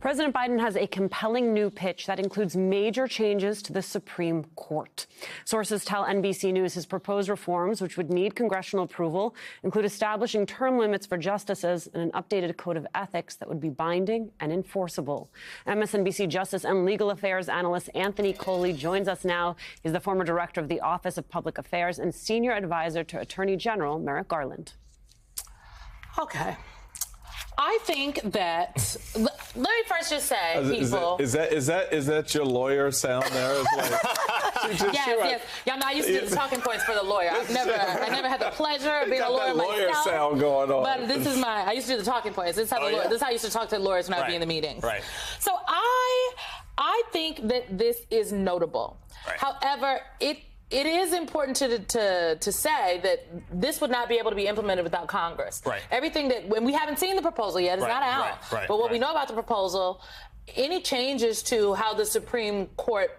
President Biden has a compelling new pitch that includes major changes to the Supreme Court. Sources tell NBC News his proposed reforms, which would need congressional approval, include establishing term limits for justices and an updated code of ethics that would be binding and enforceable. MSNBC Justice and Legal Affairs analyst Anthony Coley joins us now. He's the former director of the Office of Public Affairs and senior advisor to Attorney General Merrick Garland. Okay. I think that, let me first just say, people. Is that your lawyer sound there? Yes. Y'all know I used to do the talking points for the lawyer. I never had the pleasure of being a lawyer myself. Lawyer sound going on. But this is I used to do the talking points. This is how I used to talk to lawyers when I'd be in the meetings. Right. So I think that this is notable. Right. However, it is important to say that this would not be able to be implemented without Congress. Right. Everything when we haven't seen the proposal yet, it's not out. But what we know about the proposal, any changes to how the Supreme Court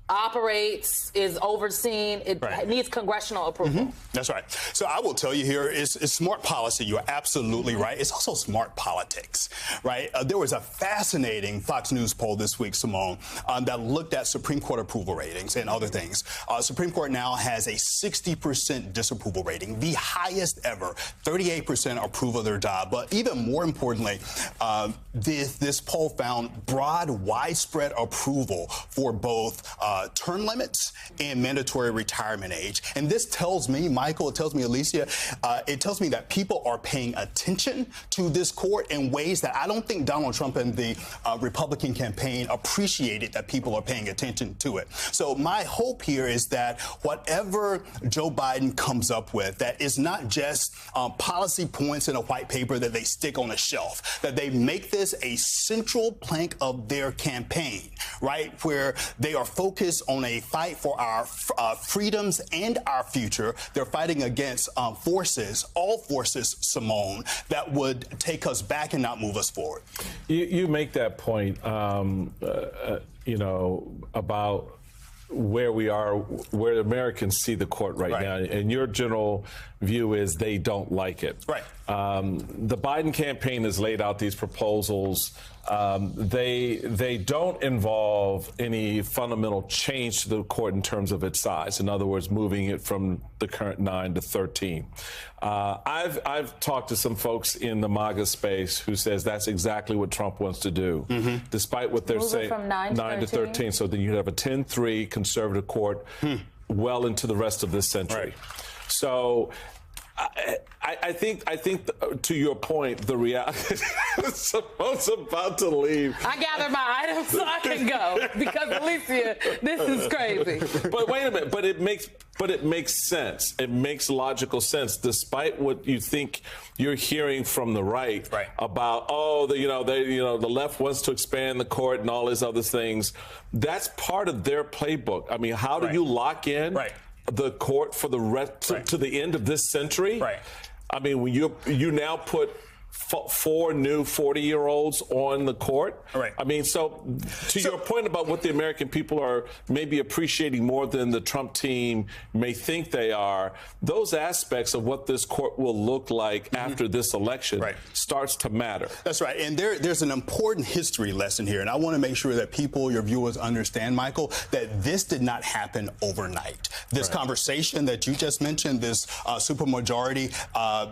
operates, is overseen, it needs congressional approval. That's right. So I will tell you here, it's smart policy. You're absolutely right. It's also smart politics, right? There was a fascinating Fox News poll this week, Simone, that looked at Supreme Court approval ratings and other things. Supreme Court now has a 60% disapproval rating, the highest ever, 38% approve of their job. But even more importantly, this poll found broad, widespread approval for both term limits and mandatory retirement age. And this tells me, Michael, it tells me, Alicia, it tells me that people are paying attention to this court in ways that I don't think Donald Trump and the Republican campaign appreciated that people are paying attention to it. So my hope here is that whatever Joe Biden comes up with, that is not just policy points in a white paper that they stick on a shelf, that they make this a central plank of their campaign, right, where they are focused on a fight for our freedoms and our future. They're fighting against all forces, Simone, that would take us back and not move us forward. You make that point, about where we are, where Americans see the court right now. And your general view is they don't like it. Right. The Biden campaign has laid out these proposals. They don't involve any fundamental change to the court in terms of its size. In other words, moving it from the current 9 to 13. I've talked to some folks in the MAGA space who says that's exactly what Trump wants to do, despite what they're saying. From 9 to 13. So then you'd have a 10-3 conservative court well into the rest of this century. So I think to your point, the reality Simone's about to leave. I gather my items so I can go because Alicia, this is crazy. But wait a minute. But it makes sense. It makes logical sense, despite what you think you're hearing from the right about the left wants to expand the court and all these other things. That's part of their playbook. I mean, how do you lock in the court for the rest to the end of this century? I mean, when you now put 4 new 40-year-olds on the court. I mean, so your point about what the American people are maybe appreciating more than the Trump team may think they are, those aspects of what this court will look like after this election starts to matter. That's right. And there's an important history lesson here. And I want to make sure that people, your viewers, understand, Michael, that this did not happen overnight. This conversation that you just mentioned, this supermajority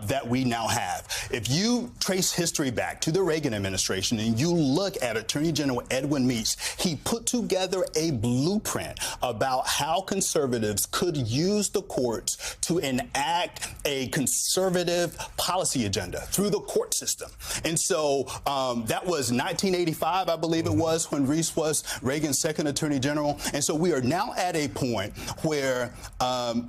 that we now have. If you trace history back to the Reagan administration and you look at Attorney General Edwin Meese, he put together a blueprint about how conservatives could use the courts to enact a conservative policy agenda through the court system. And so that was 1985, I believe it was, when Reese was Reagan's second Attorney General. And so we are now at a point where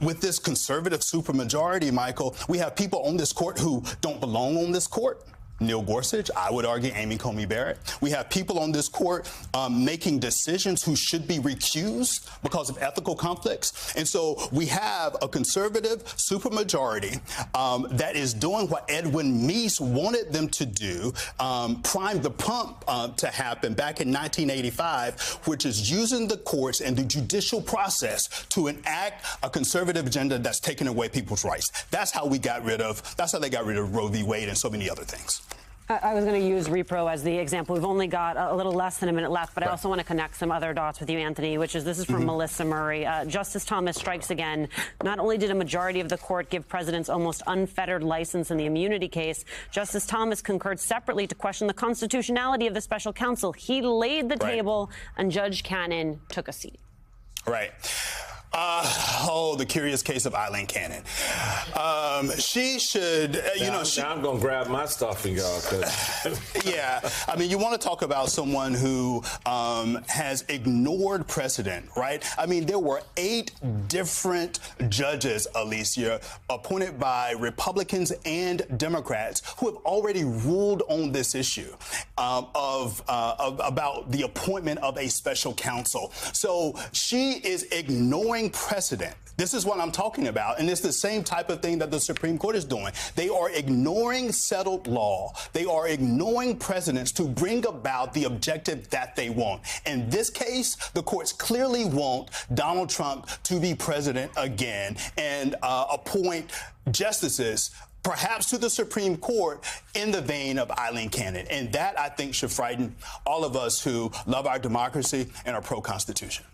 with this conservative supermajority, Michael, we have people on this court who don't belong on this court. Neil Gorsuch, I would argue Amy Coney Barrett. We have people on this court making decisions who should be recused because of ethical conflicts. And so we have a conservative supermajority that is doing what Edwin Meese wanted them to do, prime the pump to happen back in 1985, which is using the courts and the judicial process to enact a conservative agenda that's taking away people's rights. That's how they got rid of Roe v. Wade and so many other things. I was going to use repro as the example. We've only got a little less than a minute left, but I also want to connect some other dots with you, Anthony, which is this is from Melissa Murray. Justice Thomas strikes again. Not only did a majority of the court give presidents almost unfettered license in the immunity case, Justice Thomas concurred separately to question the constitutionality of the special counsel. He laid the table, and Judge Cannon took a seat. Right. The curious case of Eileen Cannon. She should, now I'm going to grab my stuff and go. Yeah. I mean, you want to talk about someone who has ignored precedent, right? I mean, there were 8 different judges, Alicia, appointed by Republicans and Democrats who have already ruled on this issue about the appointment of a special counsel. So she is ignoring precedent. This is what I'm talking about, and it's the same type of thing that the Supreme Court is doing. They are ignoring settled law. They are ignoring precedents to bring about the objective that they want. In this case, the courts clearly want Donald Trump to be president again and appoint justices perhaps to the Supreme Court in the vein of Eileen Cannon. And that, I think, should frighten all of us who love our democracy and are pro-Constitution.